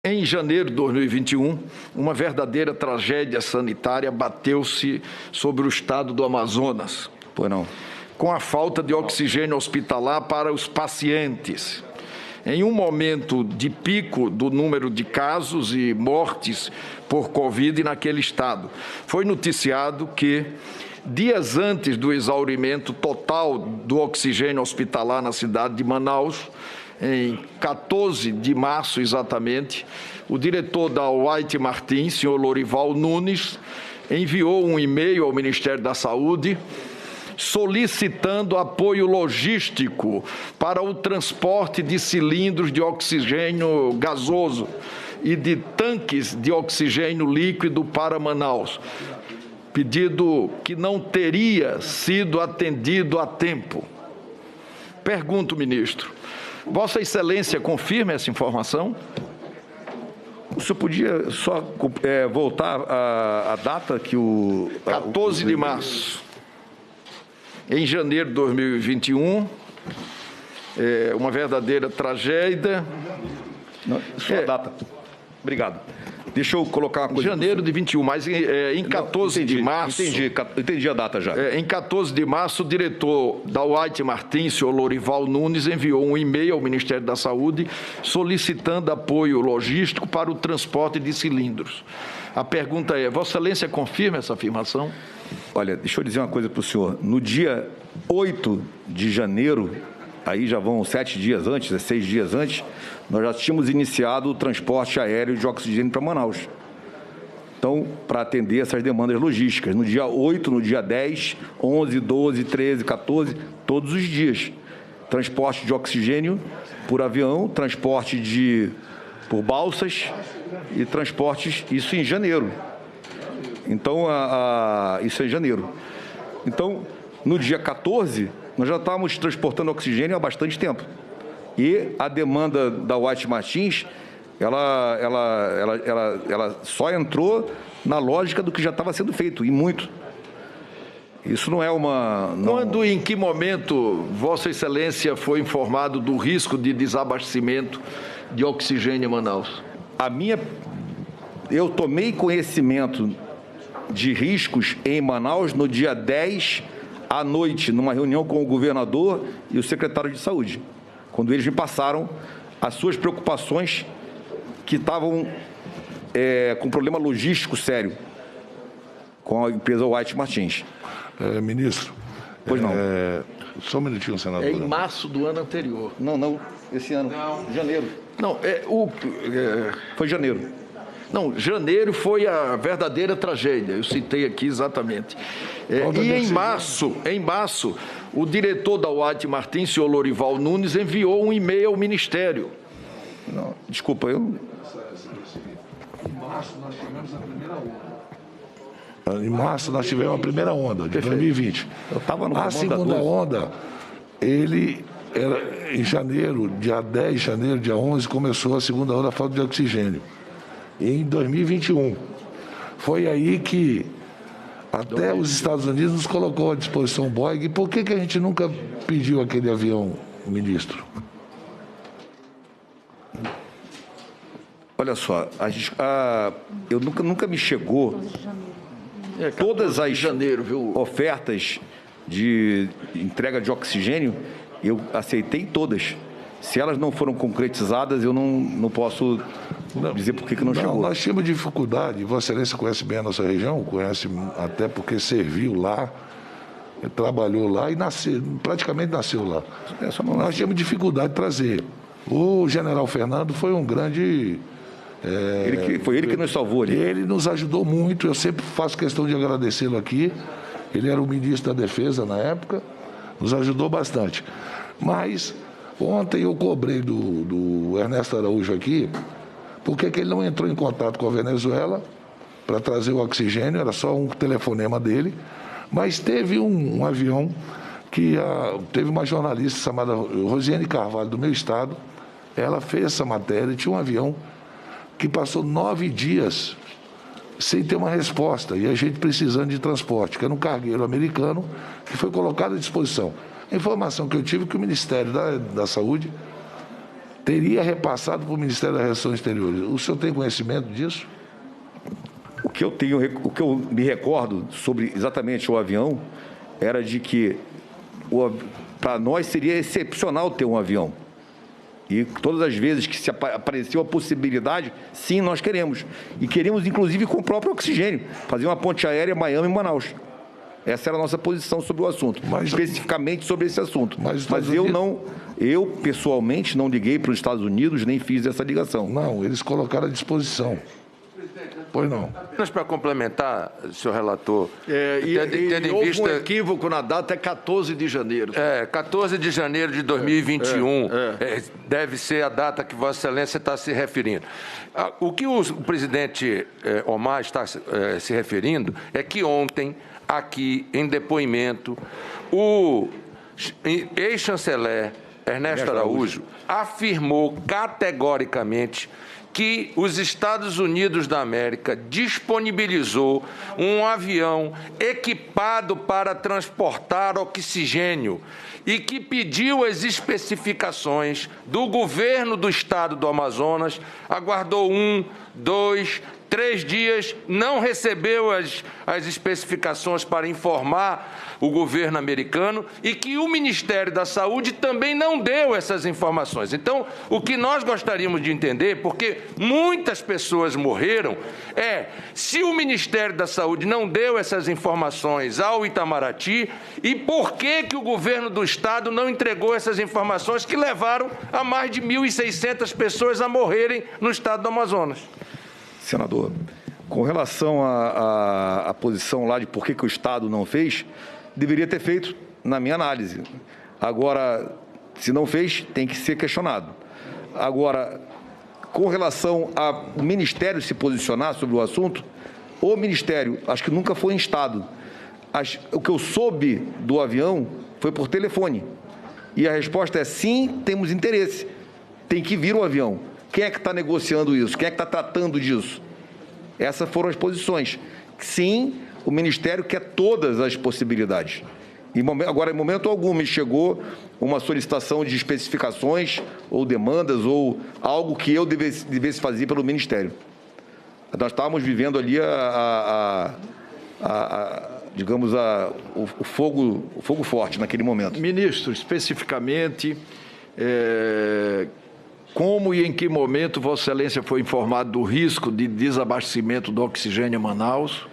Em janeiro de 2021, uma verdadeira tragédia sanitária bateu-se sobre o estado do Amazonas. Pois não. Com a falta de oxigênio hospitalar para os pacientes. Em um momento de pico do número de casos e mortes por Covid naquele estado, foi noticiado que, dias antes do exaurimento total do oxigênio hospitalar na cidade de Manaus, em 14 de março exatamente, o diretor da White Martins, senhor Lorival Nunes, enviou um e-mail ao Ministério da Saúde solicitando apoio logístico para o transporte de cilindros de oxigênio gasoso e de tanques de oxigênio líquido para Manaus. Pedido que não teria sido atendido a tempo. Pergunto, ministro, Vossa Excelência confirma essa informação? O senhor podia só voltar a data que o... 14 de março. Em janeiro de 2021, uma verdadeira tragédia. Não, só a data. Obrigado. Deixa eu colocar uma coisa. Janeiro de 21, mas em 14 de março... Entendi a data já. Em 14 de março, o diretor da White Martins, senhor Lorival Nunes, enviou um e-mail ao Ministério da Saúde solicitando apoio logístico para o transporte de cilindros. A pergunta é, Vossa Excelência confirma essa afirmação? Olha, deixa eu dizer uma coisa para o senhor. No dia 8 de janeiro, aí já vão 7 dias antes, 6 dias antes, nós já tínhamos iniciado o transporte aéreo de oxigênio para Manaus. Então, para atender essas demandas logísticas, no dia 8, no dia 10, 11, 12, 13, 14, todos os dias. Transporte de oxigênio por avião, transporte por balsas e transportes, isso em janeiro. Então, isso é em janeiro. Então, no dia 14, nós já estávamos transportando oxigênio há bastante tempo. E a demanda da White Martins, ela só entrou na lógica do que já estava sendo feito, e muito. Isso não é uma... Quando e em que momento Vossa Excelência foi informado do risco de desabastecimento de oxigênio em Manaus? Eu tomei conhecimento de riscos em Manaus no dia 10 à noite, numa reunião com o governador e o secretário de saúde, quando eles me passaram as suas preocupações que estavam com problema logístico sério com a empresa White Martins. Ministro. Pois não. Só um minutinho, senador. É em março do ano anterior. Não, esse ano. Não. Janeiro. Não, Foi janeiro. Não, janeiro foi a verdadeira tragédia, eu citei aqui exatamente. E em março, o diretor da White Martins, senhor Lorival Nunes, enviou um e-mail ao Ministério. Não, desculpa, eu... Em março nós tivemos a primeira onda. Em março nós tivemos a primeira onda, de 2020. Eu estava no A segunda onda, em janeiro, dia 10 de janeiro, dia 11, começou a segunda onda, a falta de oxigênio. Em 2021. Foi aí que até os Estados Unidos nos colocou à disposição Boeing. Por que a gente nunca pediu aquele avião, ministro? Olha só, eu nunca me chegou todas as ofertas de entrega de oxigênio, eu aceitei todas. Se elas não foram concretizadas, eu não posso dizer por que não chegou. Nós tínhamos dificuldade, Vossa Excelência conhece bem a nossa região, conhece até porque serviu lá, trabalhou lá e praticamente nasceu lá. Nós tínhamos dificuldade de trazer. O general Fernando foi um grande... Foi ele que nos salvou ali. Ele nos ajudou muito, eu sempre faço questão de agradecê-lo aqui. Ele era o ministro da Defesa na época, nos ajudou bastante. Mas ontem eu cobrei do Ernesto Araújo aqui, porque que ele não entrou em contato com a Venezuela para trazer o oxigênio, era só um telefonema dele, mas teve um avião que teve uma jornalista chamada Rosiane Carvalho, do meu estado, ela fez essa matéria e tinha um avião que passou 9 dias sem ter uma resposta, e a gente precisando de transporte, que era um cargueiro americano que foi colocado à disposição. A informação que eu tive é que o Ministério da Saúde teria repassado para o Ministério das Relações Exteriores. O senhor tem conhecimento disso? O que eu me recordo sobre exatamente o avião era de que para nós seria excepcional ter um avião. E todas as vezes que se apareceu a possibilidade, sim, nós queremos. E queremos, inclusive, com o próprio oxigênio, fazer uma ponte aérea Miami-Manaus. Essa era a nossa posição sobre o assunto, especificamente sobre esse assunto. Mas eu, pessoalmente, não liguei para os Estados Unidos, nem fiz essa ligação. Não, eles colocaram à disposição. Pois não. Apenas para complementar, senhor relator, houve um equívoco na data, é 14 de janeiro. 14 de janeiro de 2021, deve ser a data que Vossa Excelência está se referindo. O que o presidente Omar está se referindo é que ontem, aqui em depoimento, o ex-chanceler Ernesto Araújo afirmou categoricamente que os Estados Unidos da América disponibilizou um avião equipado para transportar oxigênio e que pediu as especificações do governo do estado do Amazonas, aguardou 1, 2, 3 dias, não recebeu as especificações para informar o governo americano e que o Ministério da Saúde também não deu essas informações. Então, o que nós gostaríamos de entender, porque muitas pessoas morreram, se o Ministério da Saúde não deu essas informações ao Itamaraty e por que o governo do estado não entregou essas informações que levaram a mais de 1.600 pessoas a morrerem no estado do Amazonas. Senador, com relação à posição lá de por que o Estado não fez, deveria ter feito, na minha análise. Agora, se não fez, tem que ser questionado. Agora, com relação ao Ministério se posicionar sobre o assunto, o Ministério, acho que nunca foi instado. O que eu soube do avião foi por telefone. E a resposta é sim, temos interesse. Tem que vir o avião. Quem é que está negociando isso? Quem é que está tratando disso? Essas foram as posições. Sim, o Ministério quer todas as possibilidades. Agora, em momento algum, me chegou uma solicitação de especificações ou demandas ou algo que eu devesse fazer pelo Ministério. Nós estávamos vivendo ali o fogo forte naquele momento. Ministro, especificamente, como e em que momento Vossa Excelência foi informado do risco de desabastecimento do oxigênio em Manaus?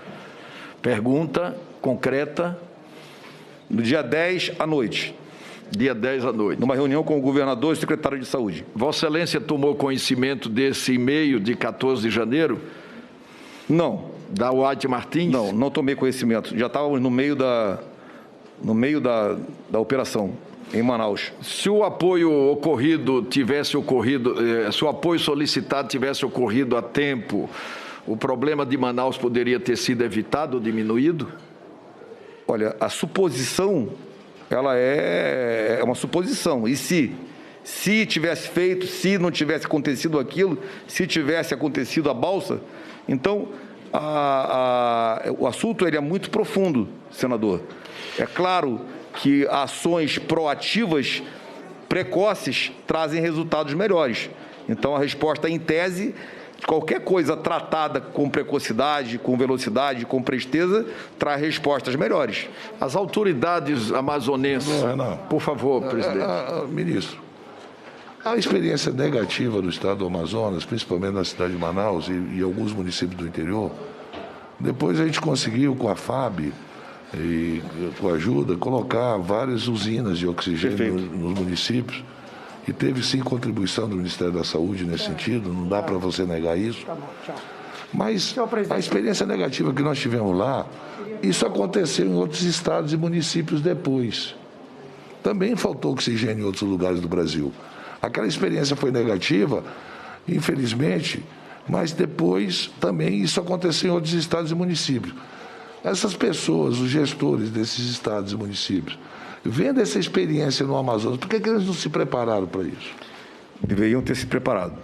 Pergunta concreta. No dia 10 à noite. Dia 10 à noite. Numa reunião com o governador e o secretário de Saúde. Vossa Excelência tomou conhecimento desse e-mail de 14 de janeiro? Não. Da White Martins? Não tomei conhecimento. Já estávamos no meio da operação em Manaus. Se o apoio se o apoio solicitado tivesse ocorrido a tempo, o problema de Manaus poderia ter sido evitado ou diminuído? Olha, a suposição, ela é uma suposição. E se tivesse feito, se não tivesse acontecido aquilo, se tivesse acontecido a balsa, então o assunto ele é muito profundo, senador. É claro que ações proativas, precoces, trazem resultados melhores. Então, a resposta em tese, qualquer coisa tratada com precocidade, com velocidade, com presteza, traz respostas melhores. As autoridades amazonenses, por favor, presidente. Ministro, a experiência negativa do estado do Amazonas, principalmente na cidade de Manaus e alguns municípios do interior, depois a gente conseguiu com a FAB, e com a ajuda, colocar várias usinas de oxigênio nos municípios e teve sim contribuição do Ministério da Saúde nesse sentido, não dá para você negar isso. Mas a experiência negativa que nós tivemos lá, isso aconteceu em outros estados e municípios depois. Também faltou oxigênio em outros lugares do Brasil. Aquela experiência foi negativa, infelizmente, mas depois também isso aconteceu em outros estados e municípios. Essas pessoas, os gestores desses estados e municípios, vendo essa experiência no Amazonas, por que eles não se prepararam para isso? Deveriam ter se preparado.